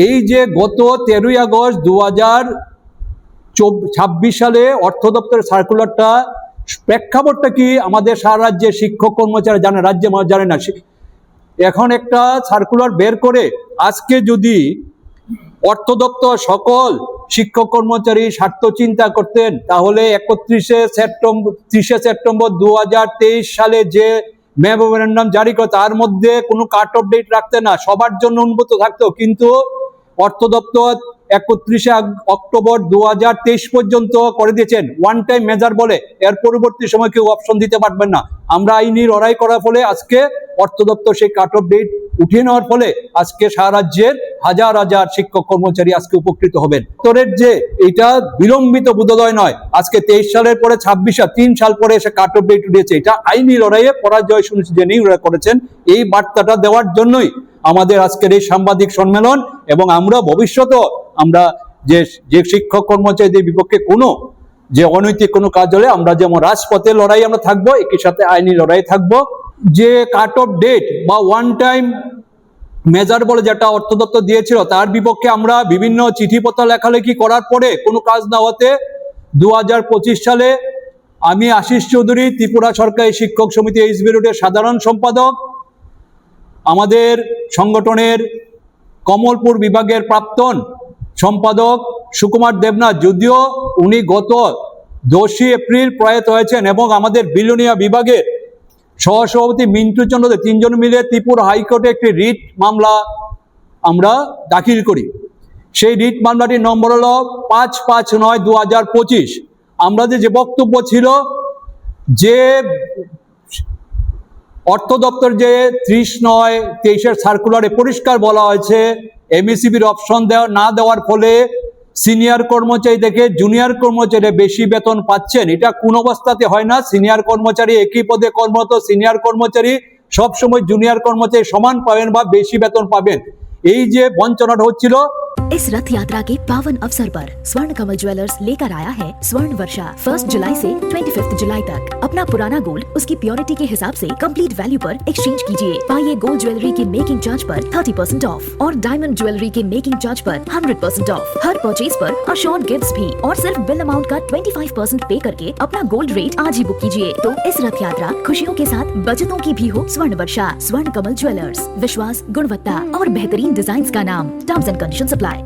এই যে গত 13ই আগস্ট 2026 সালে অর্থ দপ্তরের সার্কুলারটা, প্রেক্ষাপটটা কি আমাদের সারা রাজ্যে শিক্ষক কর্মচারী জানে, রাজ্যে মানুষ জানে না। এখন একটা সার্কুলার বের করে আজকে যদি অর্থ দপ্তর সকল শিক্ষক কর্মচারী স্বার্থ চিন্তা করতেন, তাহলে 31শে সেপ্টেম্বর 2023 সালে যে মেমোরেন্ডাম জারি করে তার মধ্যে কোনো কাট অফ ডেট রাখতে না, সবার জন্য উন্মুক্ত থাকতো। কিন্তু অর্থ দপ্তর 31শে অক্টোবর 2023 পর্যন্ত করে দিয়েছেন ওয়ান টাইম মেজার বলে। এর পরবর্তী সময় কেউ অপশন দিতে পারবেন না। আমরা আইনি লড়াই করার ফলে আজকে অর্থ দপ্তর সেই কাট অফ ডেট উঠিয়ে নেওয়ার ফলে আজকে সারা রাজ্যের হাজার হাজার শিক্ষক কর্মচারী আজকে উপকৃত হবেন। দপ্তরের যে এটা বিলম্বিত বোধোদয় নয়, আজকে 23 সালের পরে 26 সাল 3 সাল পরে এসে কাট অফ ডেট উঠিয়েছে। এটা আইনি লড়াইয়ে পরাজয় সুনিশ্চিত জেনেই করেছেন। এই বার্তাটা দেওয়ার জন্যই আমাদের আজকের এই সাংবাদিক সম্মেলন। এবং আমরা ভবিষ্যতেও আমরা যে শিক্ষক কর্মচারীদের বিপক্ষে কোনো যে অনৈতিক কোনো কাজ হলে আমরা যেমন রাজপথে লড়াই আমরা থাকবো, একই সাথে আইনি লড়াই থাকবো। যে কাট অফ ডেট বা ওয়ান টাইম মেজার বলে যেটা অর্থ দপ্তর দিয়েছিল, তার বিপক্ষে আমরা বিভিন্ন চিঠিপত্র লেখালেখি করার পরে কোনো কাজ না হতে 2025 সালে আমি আশিস চৌধুরী, ত্রিপুরা সরকারি শিক্ষক সমিতি এইচবি রোডের সাধারণ সম্পাদক, আমাদের সংগঠনের কমলপুর বিভাগের প্রাক্তন সম্পাদক সুকুমার দেবনাথ, যদিও উনি গত 10ই এপ্রিল প্রয়াত হয়েছেন, এবং আমাদের বিলোনিয়া বিভাগের সহসভাপতি মিন্টু চন্দ্র দে, 3জন মিলে ত্রিপুরা হাইকোর্টে একটি রিট মামলা আমরা দাখিল করি। সেই রিট মামলাটির নম্বর হলো 559/2025। আমাদের যে বক্তব্য ছিল যে অর্থ দপ্তর যে 30/9/23 সার্কুলারে পরিষ্কার বলা হয়েছে এমএসিবির অপশন না দেওয়ার ফলে সিনিয়র কর্মচারী থেকে জুনিয়র কর্মচারী বেশি বেতন পাচ্ছেন। এটা কোন অবস্থাতে হয় না। সিনিয়র কর্মচারী একই পদে কর্মরত সিনিয়র কর্মচারী সবসময় জুনিয়র কর্মচারী সমান পাবেন বা বেশি বেতন পাবেন। এই যে বঞ্চনাটা হচ্ছিল। इस रथ यात्रा के पावन अवसर पर स्वर्ण कमल ज्वेलर्स लेकर आया है स्वर्ण वर्षा। 1 जुलाई से 25 जुलाई तक अपना पुराना गोल्ड उसकी प्योरिटी के हिसाब से कंप्लीट वैल्यू पर एक्सचेंज कीजिए। पाइए गोल्ड ज्वेलरी के मेकिंग चार्ज पर 30% ऑफ और डायमंड ज्वेलरी के मेकिंग चार्ज पर 100% ऑफ। हर परचेज पर अश्योर्ड गिफ्ट्स भी, और सिर्फ बिल अमाउंट का 25% पे करके अपना गोल्ड रेट आज ही बुक कीजिए। तो इस रथ यात्रा खुशियों के साथ बचतों की भी हो। स्वर्ण वर्षा, स्वर्ण कमल ज्वेलर्स, विश्वास, गुणवत्ता और बेहतरीन डिजाइन का नाम। Terms and conditions apply.